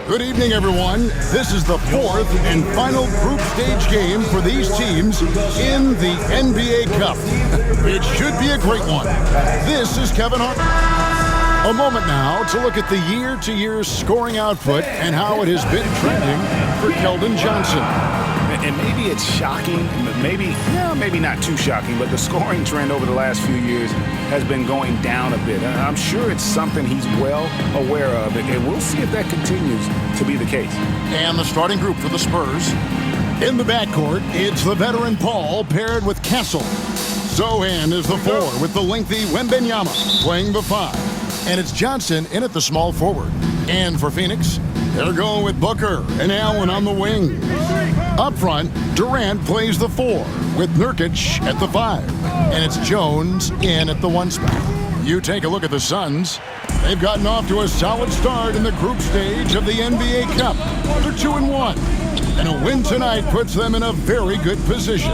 Good evening, everyone. This is the fourth and final group stage game for these teams in the NBA Cup. It should be a great one. This is Kevin Hart. A moment now to look at the year-to-year scoring output and how it has been trending for Keldon Johnson. And maybe it's shocking, maybe not too shocking, but the scoring trend over the last few years has been going down a bit. I'm sure it's something he's well aware of, and we'll see if that continues to be the case. And the starting group for the Spurs. In the backcourt, it's the veteran Paul paired with Castle. Sohan is the 4 with the lengthy Wembanyama playing the 5. And it's Johnson in at the small forward. And for Phoenix, they're going with Booker and Allen on the wing. Up front, Durant plays the 4 with Nurkic at the 5. And it's Jones in at the 1 spot. You take a look at the Suns. They've gotten off to a solid start in the group stage of the NBA Cup. They're 2-1. And a win tonight puts them in a very good position.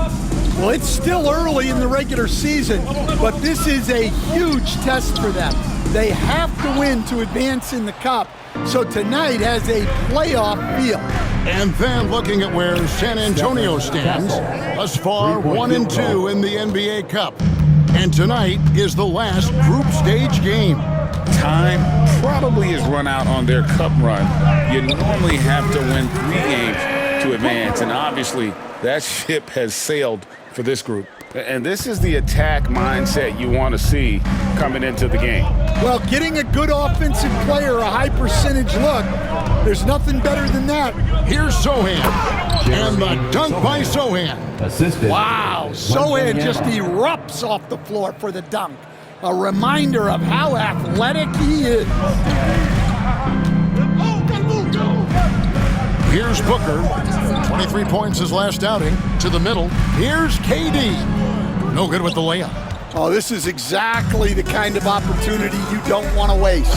Well, it's still early in the regular season, but this is a huge test for them. They have to win to advance in the Cup, so tonight has a playoff feel. And then looking at where San Antonio stands, thus far 1-2 in the NBA Cup. And tonight is the last group stage game. Time probably has run out on their cup run. You normally have to win 3 games to advance, and obviously that ship has sailed for this group. And this is the attack mindset you want to see coming into the game. Well, getting a good offensive player a high percentage look, there's nothing better than that. Here's Sohan, and the dunk by Sohan. Assisted. Wow, Sohan just erupts off the floor for the dunk. A reminder of how athletic he is. Here's Booker, 23 points his last outing, to the middle. Here's KD. No good with the layup. Oh, this is exactly the kind of opportunity you don't want to waste.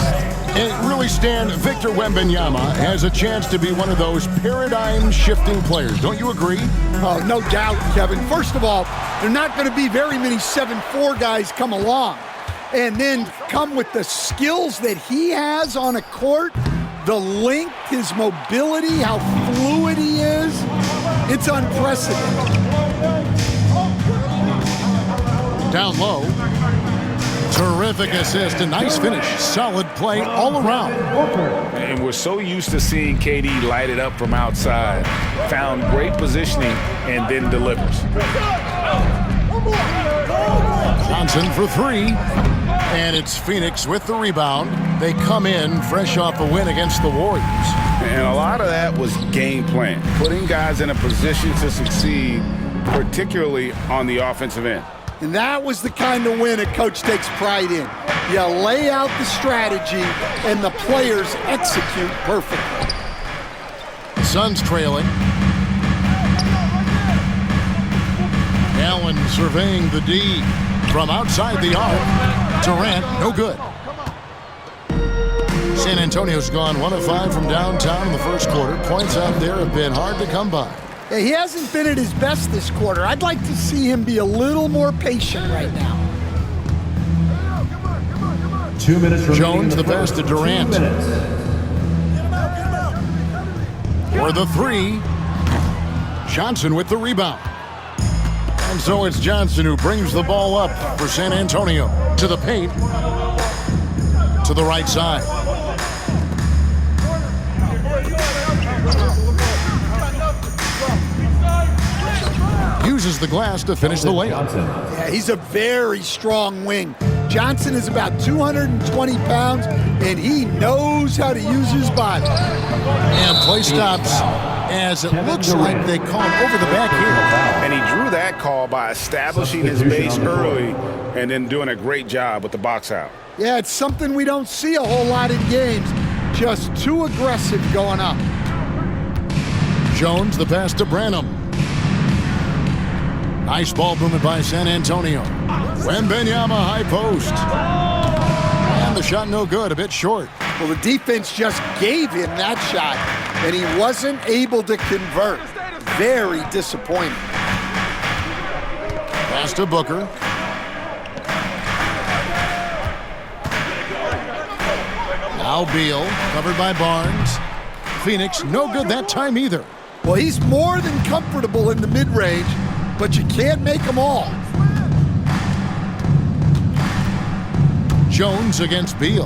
And really, Stan, Victor Wembanyama has a chance to be one of those paradigm-shifting players. Don't you agree? Oh, no doubt, Kevin. First of all, there are not going to be very many 7'4" guys come along. And then come with the skills that he has on a court, the length, his mobility, how fluid he is. It's unprecedented. Down low. Terrific assist, a nice finish. Solid play all around. And we're so used to seeing KD light it up from outside. Found great positioning and then delivers. Johnson for 3. And it's Phoenix with the rebound. They come in fresh off a win against the Warriors. And a lot of that was game plan, putting guys in a position to succeed, particularly on the offensive end. And that was the kind of win a coach takes pride in. You lay out the strategy, and the players execute perfectly. Suns trailing. Allen surveying the D from outside the arc. Durant, no good. San Antonio's gone 1 of 5 from downtown in the first quarter. Points out there have been hard to come by. Yeah, he hasn't been at his best this quarter. I'd like to see him be a little more patient right now. 2 minutes remaining. Jones the pass to Durant. For the 3. Johnson with the rebound. And so it's Johnson who brings the ball up for San Antonio. To the paint. To the right side. Uses the glass to finish the layup. Yeah, he's a very strong wing. Johnson is about 220 pounds, and he knows how to use his body. And play stops as it looks like they call him over the back here. And he drew that call by establishing his base early and then doing a great job with the box out. Yeah, it's something we don't see a whole lot in games. Just too aggressive going up. Jones the pass to Branham. Nice ball movement by San Antonio. Wembanyama high post. And the shot no good, a bit short. Well, the defense just gave him that shot, and he wasn't able to convert. Very disappointing. Pass to Booker. Now Beal, covered by Barnes. Phoenix, no good that time either. Well, he's more than comfortable in the mid-range, but you can't make them all. Jones against Beal.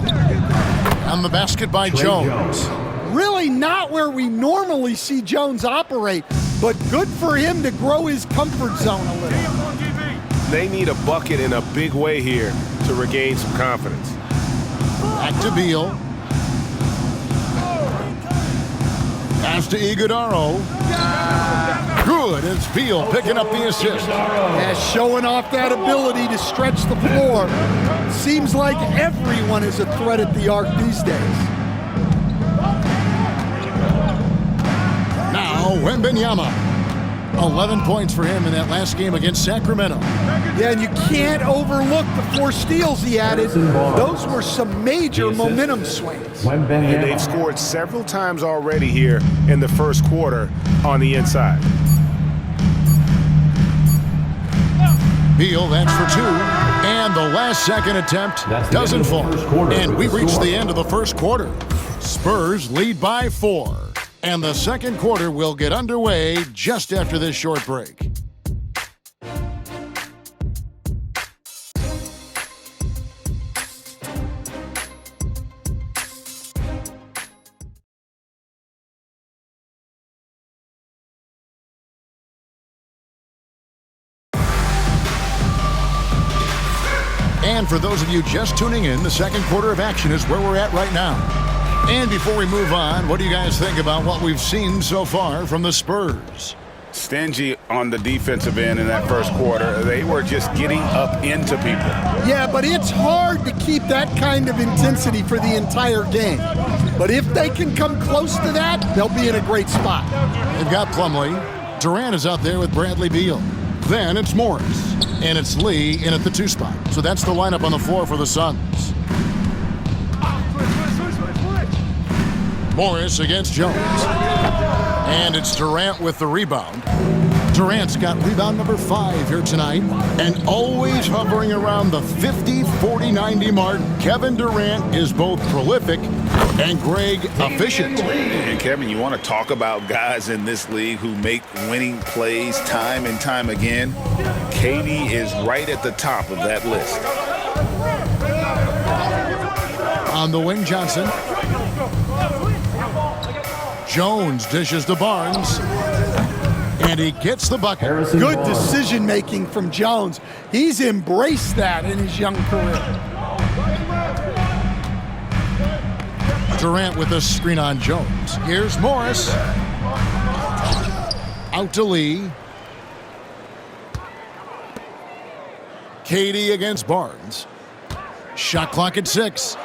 On the basket by Jones. Really not where we normally see Jones operate, but good for him to grow his comfort zone a little. They need a bucket in a big way here to regain some confidence. Back to Beal. Pass to Iguodaro. Good. It's Beal picking up the assist. Yeah, showing off that ability to stretch the floor. Seems like everyone is a threat at the arc these days. Now, Wembanyama. 11 points for him in that last game against Sacramento. Yeah, and you can't overlook the 4 steals he added. Those were some major momentum swings. And they've scored several times already here in the first quarter on the inside. Beal, that's for 2. And the last second attempt doesn't fall. And we reach the end of the first quarter. Spurs lead by 4. And the second quarter will get underway just after this short break. And for those of you just tuning in, the second quarter of action is where we're at right now. And before we move on, what do you guys think about what we've seen so far from the Spurs? Stingy on the defensive end in that first quarter. They were just getting up into people. Yeah, but it's hard to keep that kind of intensity for the entire game. But if they can come close to that, they'll be in a great spot. They've got Plumlee. Durant is out there with Bradley Beal. Then it's Morris. And it's Lee in at the 2 spot. So that's the lineup on the floor for the Suns. Morris against Jones. And it's Durant with the rebound. Durant's got rebound number 5 here tonight. And always hovering around the 50, 40, 90 mark, Kevin Durant is both prolific and Greg efficient. And Kevin, you want to talk about guys in this league who make winning plays time and time again? KD is right at the top of that list. On the wing, Johnson. Jones dishes to Barnes. And he gets the bucket. Good decision-making from Jones. He's embraced that in his young career. Durant with a screen on Jones. Here's Morris. Out to Lee. KD against Barnes. Shot clock at 6.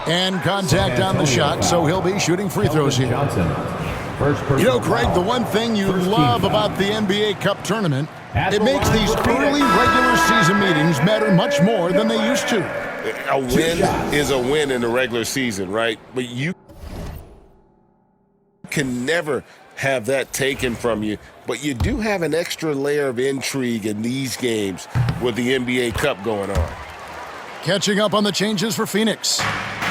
And contact on the shot, so he'll be shooting free throws here. You know, Craig, the one thing you love about the NBA Cup tournament, it makes these early regular season meetings matter much more than they used to. A win is a win in the regular season, right? But you can never have that taken from you. But you do have an extra layer of intrigue in these games with the NBA Cup going on. Catching up on the changes for Phoenix.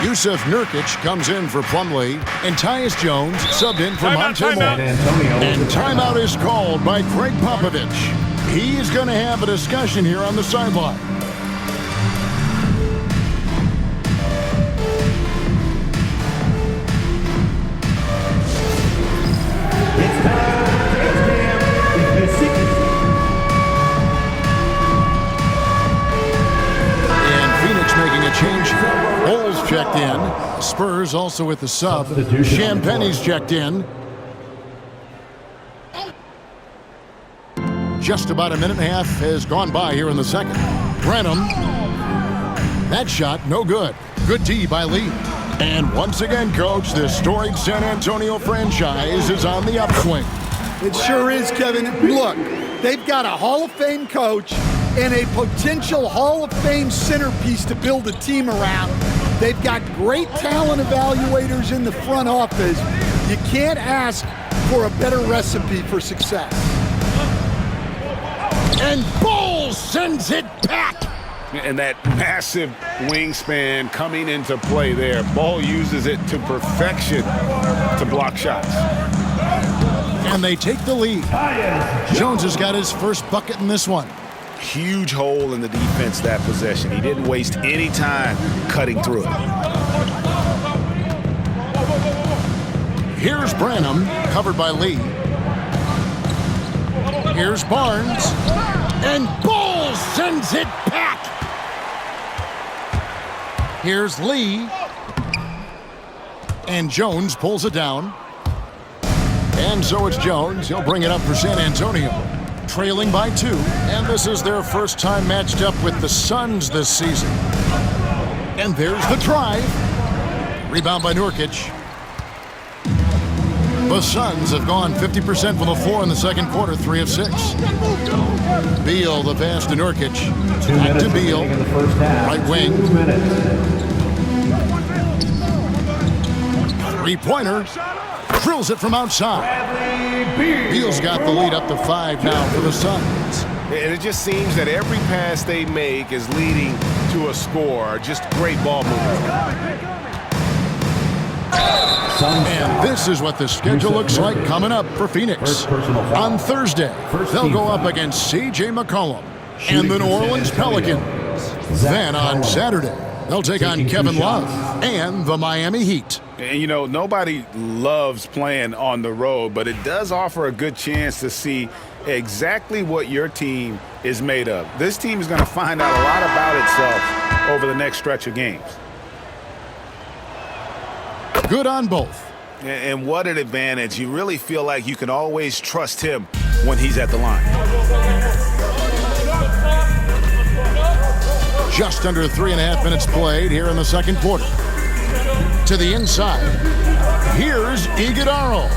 Yusuf Nurkic comes in for Plumlee, and Tyus Jones subbed in for Monte Morris. And timeout is called by Craig Popovich. He's going to have a discussion here on the sideline. Change. Bowles checked in. Spurs also with the sub. Champagne's checked in. Just about a minute and a half has gone by here in the second. Brenham. That shot, no good. Good D by Lee. And once again, Coach, the storied San Antonio franchise is on the upswing. It sure is, Kevin. Look, they've got a Hall of Fame coach and a potential Hall of Fame centerpiece to build a team around. They've got great talent evaluators in the front office. You can't ask for a better recipe for success. And Bowles sends it back. And that massive wingspan coming into play there. Ball uses it to perfection to block shots. And they take the lead. Jones has got his first bucket in this one. Huge hole in the defense that possession. He didn't waste any time cutting through it. Here's Branham, covered by Lee. Here's Barnes. And Ball sends it back. Here's Lee. And Jones pulls it down. And so it's Jones. He'll bring it up for San Antonio. Trailing by 2. And this is their first time matched up with the Suns this season. And there's the drive. Rebound by Nurkic. The Suns have gone 50% from the floor in the second quarter, 3 of 6. Beal, the pass to Nurkic. Back to Beal. Right wing. 3-pointer. Drills it from outside. Beal's got the lead up to 5 now for the Suns. And it just seems that every pass they make is leading to a score. Just great ball movement. And this is what the schedule looks like coming up for Phoenix. On Thursday, they'll go up against C.J. McCollum and the New Orleans Pelicans. Then on Saturday, they'll take on Kevin Love and the Miami Heat. And, you know, nobody loves playing on the road, but it does offer a good chance to see exactly what your team is made of. This team is going to find out a lot about itself over the next stretch of games. Good on both. And what an advantage. You really feel like you can always trust him when he's at the line. Just under 3.5 minutes played here in the second quarter. To the inside. Here's Iguodala.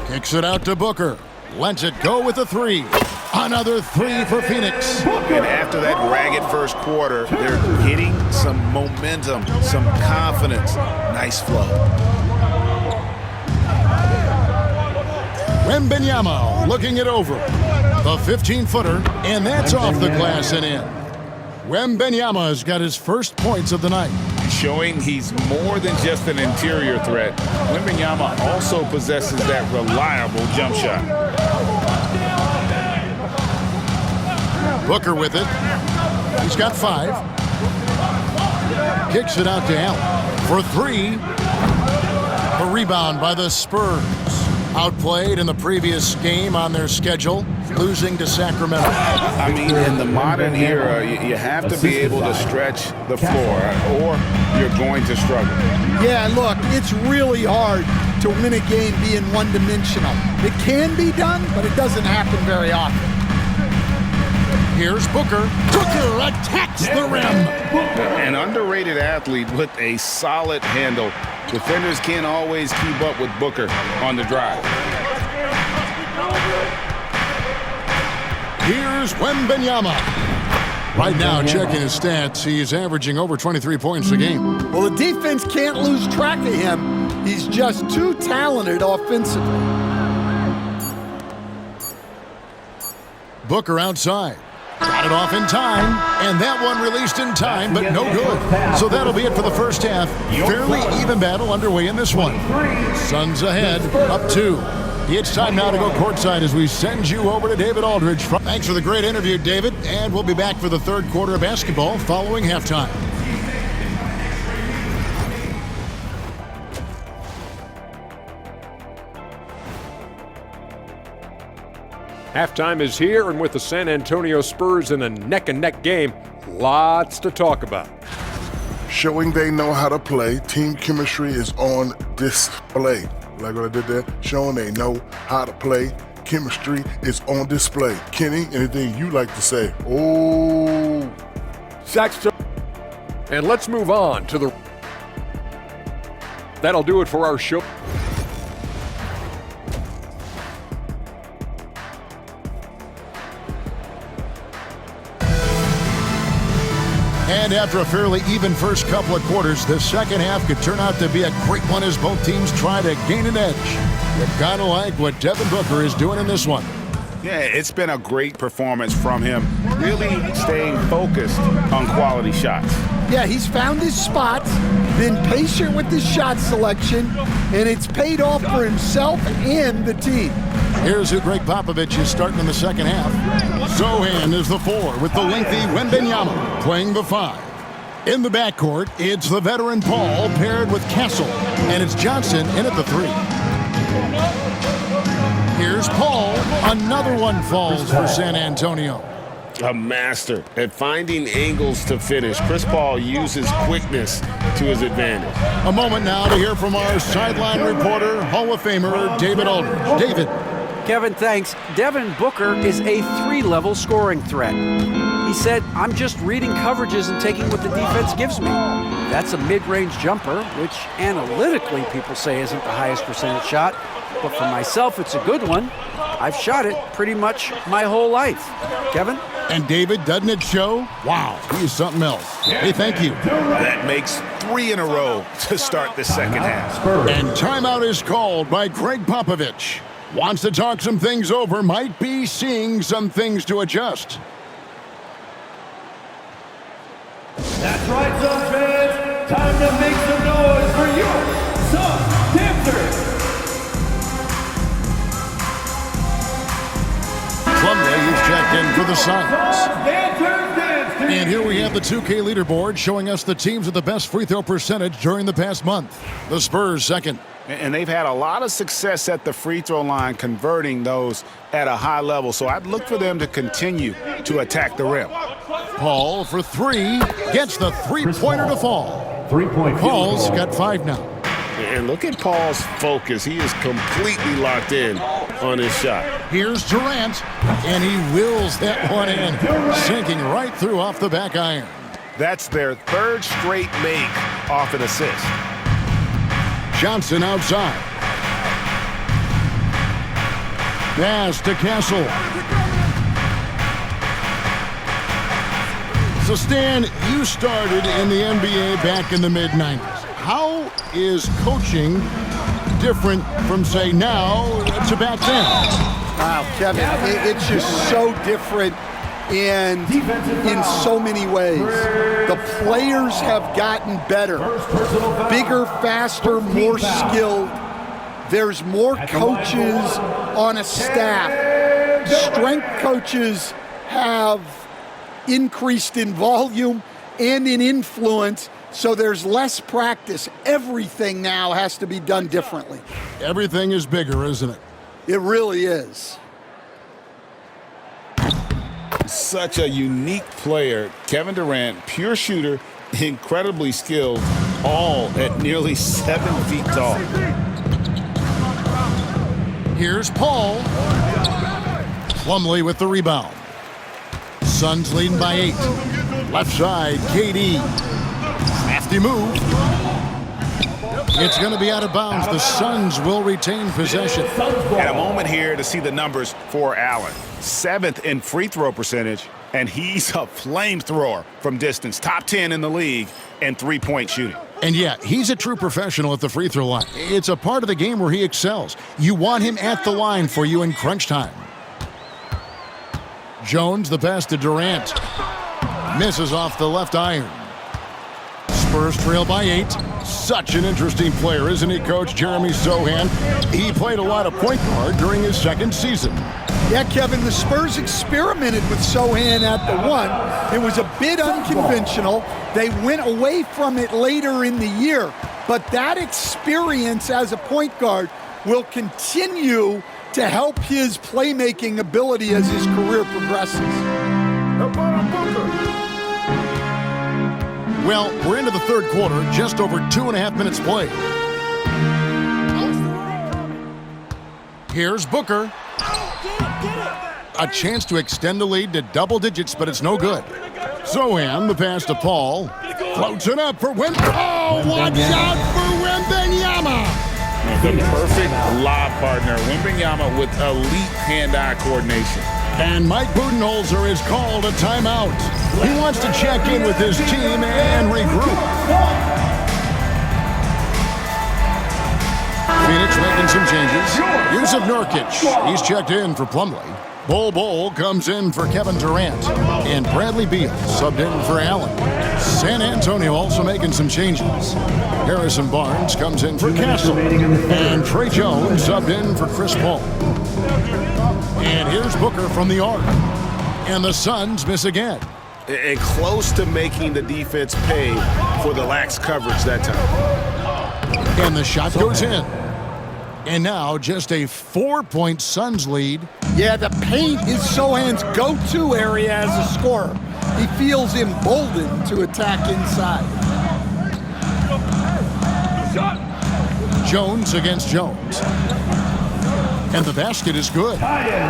Kicks it out to Booker. Lets it go with a 3. Another 3 for Phoenix. And after that ragged first quarter, they're getting some momentum, some confidence. Nice flow. Wembanyama looking it over. The 15-footer, and that's off the glass and in. Wembanyama has got his first points of the night. Showing he's more than just an interior threat. Wembanyama also possesses that reliable jump shot. Booker with it. He's got 5. Kicks it out to Allen for 3. A rebound by the Spurs. Outplayed in the previous game on their schedule, losing to Sacramento. I mean, in the modern era, you have to be able to stretch the floor, or you're going to struggle. Yeah, look, it's really hard to win a game being one-dimensional. It can be done, but it doesn't happen very often. Here's Booker. Booker attacks the rim. An underrated athlete with a solid handle. Defenders can't always keep up with Booker on the drive. Here's Wembanyama. Right now, checking his stats, he's averaging over 23 points a game. Well, the defense can't lose track of him. He's just too talented offensively. Booker outside. Got it off in time, and that one released in time, but no good. So that'll be it for the first half. Fairly even battle underway in this one. Suns ahead, up 2. It's time now to go courtside as we send you over to David Aldridge. Thanks for the great interview, David, and we'll be back for the third quarter of basketball following halftime. Halftime is here, and with the San Antonio Spurs in a neck-and-neck game, lots to talk about. Showing they know how to play. Team chemistry is on display. Like what I did there? Showing they know how to play. Chemistry is on display. Kenny, anything you like to say? Oh. And let's move on to the... That'll do it for our show. And after a fairly even first couple of quarters, the second half could turn out to be a great one as both teams try to gain an edge. You gotta like what Devin Booker is doing in this one. Yeah, it's been a great performance from him, really staying focused on quality shots. Yeah, he's found his spots, been patient with his shot selection, and it's paid off for himself and the team. Here's who Greg Popovich is starting in the second half. Sohan is the 4 with the lengthy Wembanyama playing the 5. In the backcourt, it's the veteran Paul paired with Castle, and it's Johnson in at the 3. Here's Paul. Another one falls for San Antonio. A master at finding angles to finish. Chris Paul uses quickness to his advantage. A moment now to hear from our sideline reporter, Hall of Famer David Aldridge. David. Kevin, thanks. Devin Booker is a 3-level scoring threat. He said, I'm just reading coverages and taking what the defense gives me. That's a mid-range jumper, which analytically people say isn't the highest percentage shot. But for myself, it's a good one. I've shot it pretty much my whole life. Kevin? And David, doesn't it show? Wow, he's something else. Hey, thank you. That makes 3 in a row to start the second half. And timeout is called by Greg Popovich. Wants to talk some things over, might be seeing some things to adjust. That's right, Sun fans. Time to make some noise for your Sun Panthers. Plumlee is checked in for the Suns. Panthers. And here we have the 2K leaderboard showing us the teams with the best free throw percentage during the past month. The Spurs second. And they've had a lot of success at the free throw line, converting those at a high level. So I'd look for them to continue to attack the rim. Paul for 3, gets the three-pointer to fall. 3-point. Paul's got 5 now. And look at Paul's focus. He is completely locked in on his shot. Here's Durant, and he wills that one in, sinking right through off the back iron. That's their 3rd straight make off an assist. Johnson outside. Pass to Castle. So, Stan, you started in the NBA back in the mid-90s. How is coaching different from, say, now to back then? Wow, Kevin, it's just so different in so many ways. The players have gotten better, bigger, faster, more skilled. There's more coaches on a staff. Strength coaches have increased in volume and in influence, so there's less practice. Everything now has to be done differently. Everything is bigger, isn't it? It really is. Such a unique player. Kevin Durant, pure shooter, incredibly skilled, all at nearly 7 feet tall. Here's Paul. Plumlee with the rebound. Suns leading by 8. Left side, KD. Crafty move. It's going to be out of bounds. The Suns will retain possession. And a moment here to see the numbers for Allen. 7th in free throw percentage, and he's a flamethrower from distance. Top 10 in the league in three-point shooting. And yeah, he's a true professional at the free throw line. It's a part of the game where he excels. You want him at the line for you in crunch time. Jones, the pass to Durant. Misses off the left iron. Spurs trail by 8. Such an interesting player, isn't he, Coach Jeremy Sohan? He played a lot of point guard during his second season. Yeah, Kevin, the Spurs experimented with Sohan at the 1. It was a bit unconventional. They went away from it later in the year. But that experience as a point guard will continue to help his playmaking ability as his career progresses. Well, we're into the third quarter, just over 2.5 minutes played. Here's Booker. A chance to extend the lead to double digits, but it's no good. Sohan, the pass to Paul. Floats it up for Oh, watch out for Wembanyama! The perfect lob partner, Wembanyama, with elite hand-eye coordination. And Mike Budenholzer is called a timeout. He wants to check in with his team and regroup. Phoenix making some changes. Yusuf Nurkic, he's checked in for Plumlee. Bol comes in for Kevin Durant, and Bradley Beal subbed in for Allen. San Antonio also making some changes. Harrison Barnes comes in for Castle, and Trey Jones subbed in for Chris Paul. And here's Booker from the arc, and the Suns miss again. And close to making the defense pay for the lax coverage that time. And the shot goes in. And now just a 4-point Suns lead. Yeah, the paint is Sohan's go-to area as a scorer. He feels emboldened to attack inside. Jones against Jones. And the basket is good.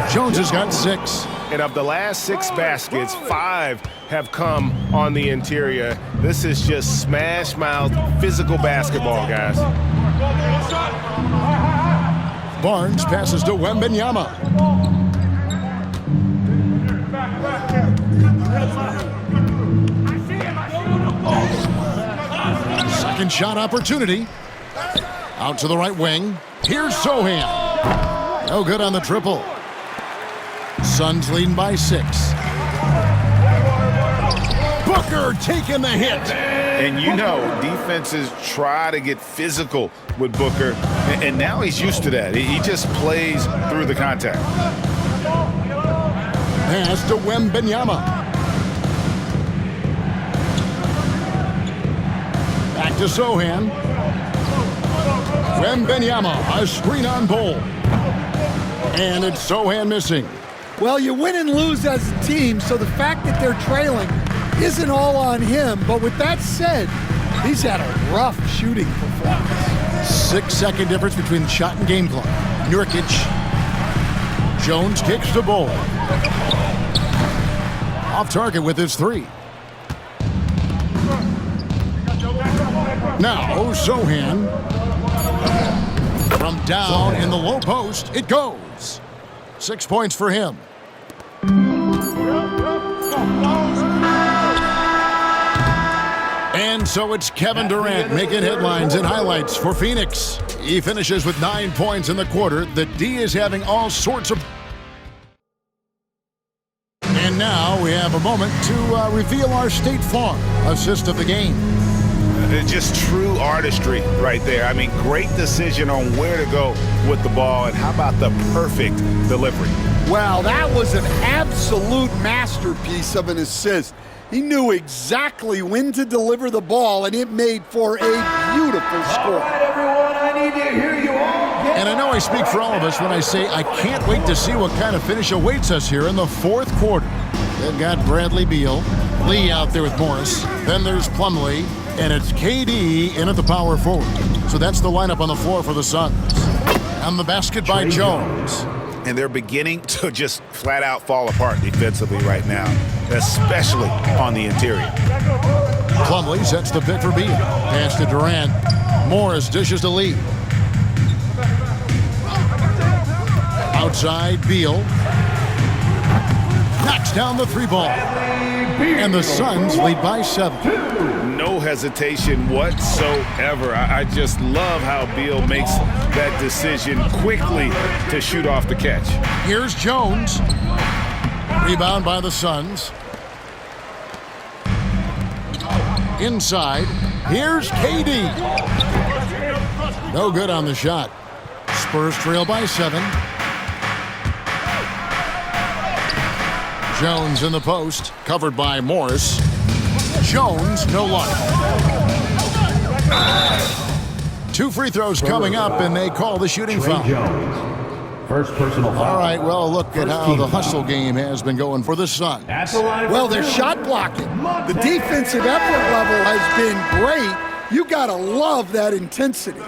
Jones has got 6. And of the last 6 baskets, 5 have come on the interior. This is just smash-mouth physical basketball, guys. Barnes passes to Wembanyama. Second shot opportunity. Out to the right wing. Here's Sohan. No good on the triple. Suns leading by 6. Booker taking the hit. And you know, defenses try to get physical with Booker, and now he's used to that. He just plays through the contact. Pass to Wembanyama. Back to Sohan. Wembanyama, a screen on Bol. And it's Sohan missing. Well, you win and lose as a team, so the fact that they're trailing isn't all on him. But with that said, he's had a rough shooting performance. 6-second difference between shot and game clock. Nurkic. Jones kicks the Bol. Off target with his 3. Now Sohan. From down in the low post, it goes. 6 points for him. And so it's Kevin Durant making headlines and highlights for Phoenix. He finishes with 9 points in the quarter. The D is having all sorts of... And now we have a moment to reveal our State Farm assist of the game. It's just true artistry right there. I mean, great decision on where to go with the ball, and how about the perfect delivery? Wow, that was an absolute masterpiece of an assist. He knew exactly when to deliver the ball, and it made for a beautiful score. All right, everyone, I need to hear you all. And I know I speak for all of us when I say I can't wait to see what kind of finish awaits us here in the 4th quarter. They've got Bradley Beal, Lee out there with Morris. Then there's Plumlee, and it's KD in at the power forward. So that's the lineup on the floor for the Suns. And the basket by Jones. And they're beginning to just flat out fall apart defensively right now, especially on the interior. Plumlee sets the pick for Beal. Pass to Durant. Morris dishes to Lee. Outside, Beal. Knocks down the 3-ball. And the Suns lead by 7. No hesitation whatsoever. I just love how Beal makes that decision quickly to shoot off the catch. Here's Jones. Rebound by the Suns. Inside. Here's KD. No good on the shot. Spurs trail by 7. Jones in the post, covered by Morris. Jones, no luck. 2 free throws coming up, and they call the shooting foul. First personal foul. All right, well, look at how the hustle game has been going for the Suns. Well, they're shot blocking. The defensive effort level has been great. You got to love that intensity.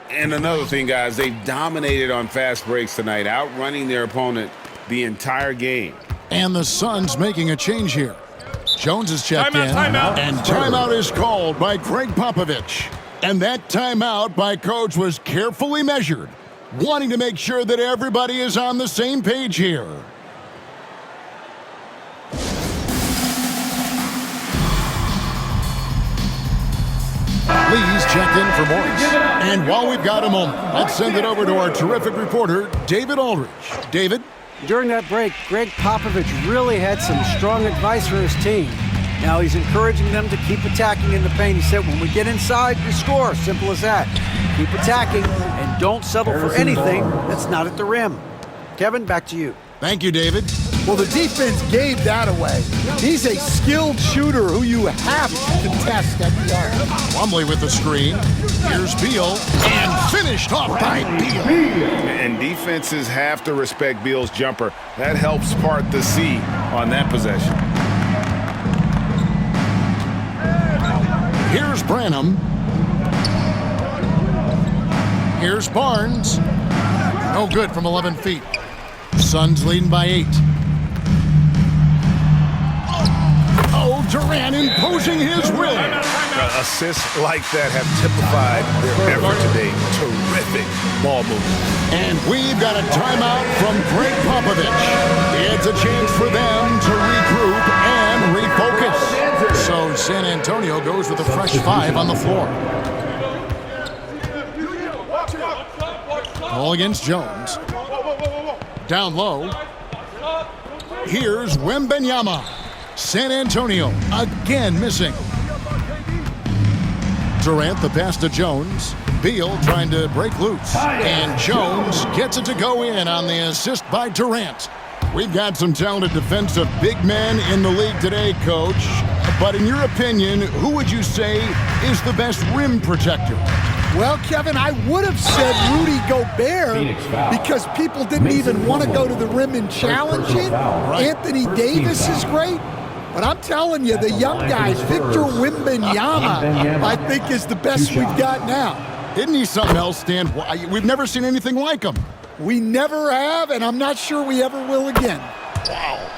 And another thing, guys, they've dominated on fast breaks tonight, outrunning their opponent the entire game. And the Suns making a change here. Jones is checked in, and timeout is called by Greg Popovich. And that timeout by Coach was carefully measured, wanting to make sure that everybody is on the same page here. Lee's checked in for Morris. And while we've got a moment, let's send it over to our terrific reporter, David Aldridge. David? During that break, Greg Popovich really had some strong advice for his team. Now he's encouraging them to keep attacking in the paint. He said, when we get inside, we score. Simple as that. Keep attacking and don't settle for anything that's not at the rim. Kevin, back to you. Thank you, David. Well, the defense gave that away. He's a skilled shooter who you have to test at the arc. Plumlee with the screen. Here's Beal, and finished off by Beal. And defenses have to respect Beal's jumper. That helps part the sea on that possession. Here's Branham. Here's Barnes. No good from 11 feet. Suns leading by 8. Oh, Durant imposing his will. Assists like that have typified their effort today. Terrific ball movement. And we've got a timeout from Greg Popovich. It's a chance for them to regroup and refocus. So San Antonio goes with a fresh 5 on the floor. Ball against Jones. Down low. Here's Wembanyama. San Antonio again missing. Durant the pass to Jones. Beal trying to break loose. And Jones gets it to go in on the assist by Durant. We've got some talented defensive big men in the league today, Coach. But in your opinion, who would you say is the best rim protector? Well, Kevin, I would have said Rudy Gobert because people didn't even want to go to the rim and challenge it. Anthony Davis is great. But I'm telling you, the young guy, Victor Wembanyama, I think is the best we've got now. Isn't he something else, Stan? We've never seen anything like him. We never have, and I'm not sure we ever will again. Wow.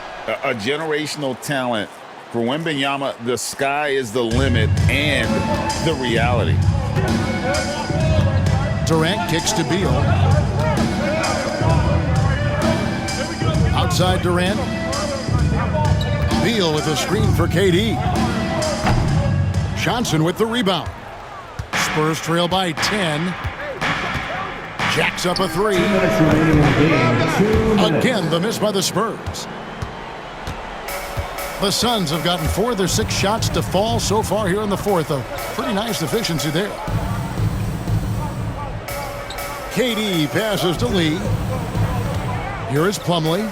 A generational talent. For Wembanyama, the sky is the limit and the reality. Durant kicks to Beal. Outside Durant. Beal with a screen for KD. Johnson with the rebound. Spurs trail by 10. Jacks up a 3. Again, the miss by the Spurs. The Suns have gotten 4 of their 6 shots to fall so far here in the fourth. A pretty nice efficiency there. KD passes to Lee. Here is Plumlee.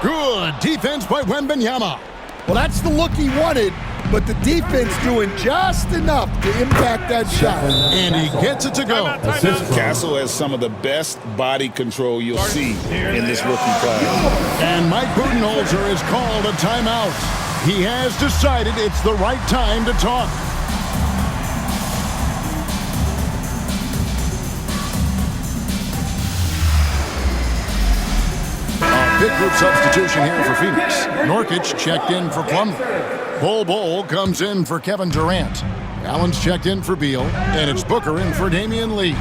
Good defense by Wembanyama. Well, that's the look he wanted, but the defense doing just enough to impact that shot. And he gets it to go. Castle has some of the best body control you'll see in this rookie class. And Mike Budenholzer has called a timeout. He has decided it's the right time to talk. Big group substitution here for Phoenix. Nurkic checked in for Plumlee. Bol comes in for Kevin Durant. Allen's checked in for Beal. And it's Booker in for Damian Lee.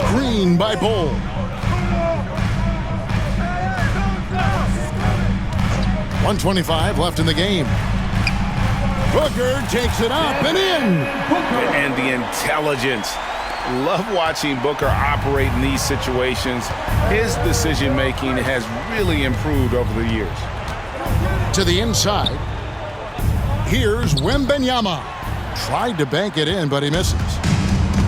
Screen by Bol. .125 left in the game. Booker takes it up and in. And the intelligence. Love watching Booker operate in these situations. His decision-making has really improved over the years. To the inside. Here's Wembanyama. Tried to bank it in, but he misses.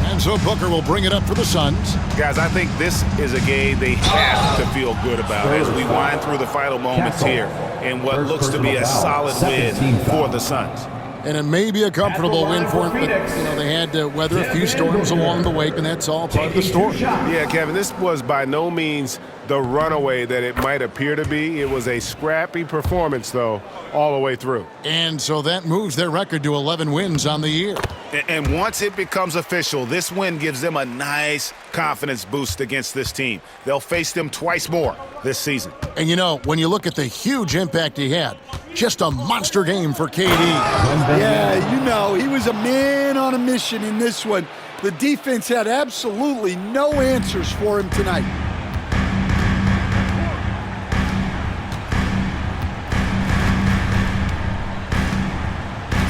And so Booker will bring it up for the Suns. Guys, I think this is a game they have to feel good about as we wind through the final moments here in what looks to be a solid win for the Suns. And it may be a comfortable win for them, but they had to weather a few storms along the way, and that's all part of the story. Yeah, Kevin, this was by no means the runaway that it might appear to be. It was a scrappy performance, though, all the way through. And so that moves their record to 11 wins on the year. And once it becomes official, this win gives them a nice confidence boost against this team. They'll face them twice more this season. And when you look at the huge impact he had, just a monster game for KD. Yeah, he was a man on a mission in this one. The defense had absolutely no answers for him tonight.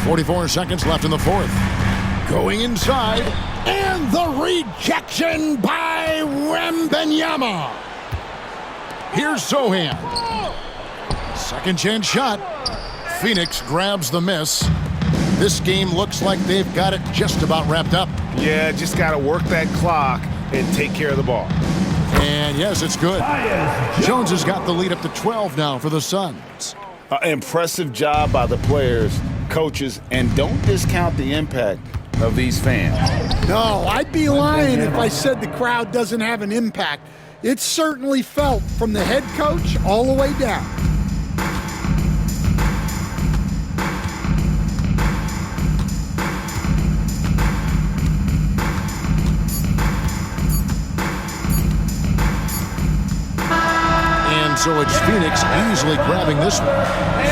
.44 seconds left in the fourth. Going inside, and the rejection by Wembanyama. Here's Sohan. Second chance shot. Phoenix grabs the miss. This game looks like they've got it just about wrapped up. Yeah, just got to work that clock and take care of the ball. And yes, it's good. Jones has got the lead up to 12 now for the Suns. Impressive job by the players, coaches, and don't discount the impact of these fans. No, I'd be lying if I said the crowd doesn't have an impact. It's certainly felt from the head coach all the way down. And so it's Phoenix easily grabbing this one.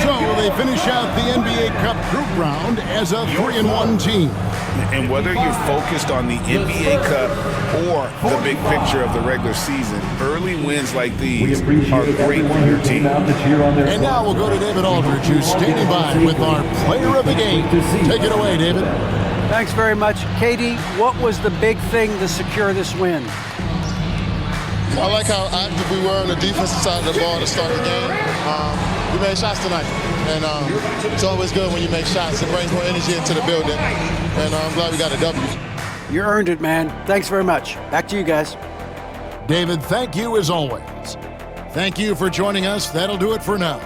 So they finish out the NBA Cup group round as a 3-1 team. And whether you're focused on the NBA Cup or the big picture of the regular season, early wins like these are great for your team. And now we'll go to David Aldridge, who's standing by with our player of the game. Take it away, David. Thanks very much. Katie, what was the big thing to secure this win? I like how active we were on the defensive side of the ball to start the game. We made shots tonight, and it's always good when you make shots. It brings more energy into the building, and I'm glad we got a W. You earned it, man. Thanks very much. Back to you guys. David, thank you as always. Thank you for joining us. That'll do it for now.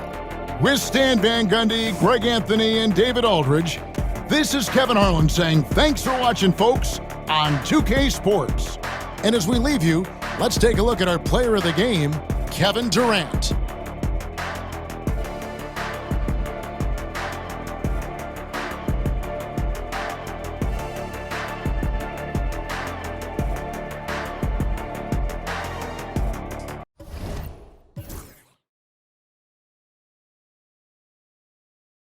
With Stan Van Gundy, Greg Anthony, and David Aldridge, this is Kevin Harlan saying thanks for watching, folks, on 2K Sports. And as we leave you, let's take a look at our player of the game, Kevin Durant.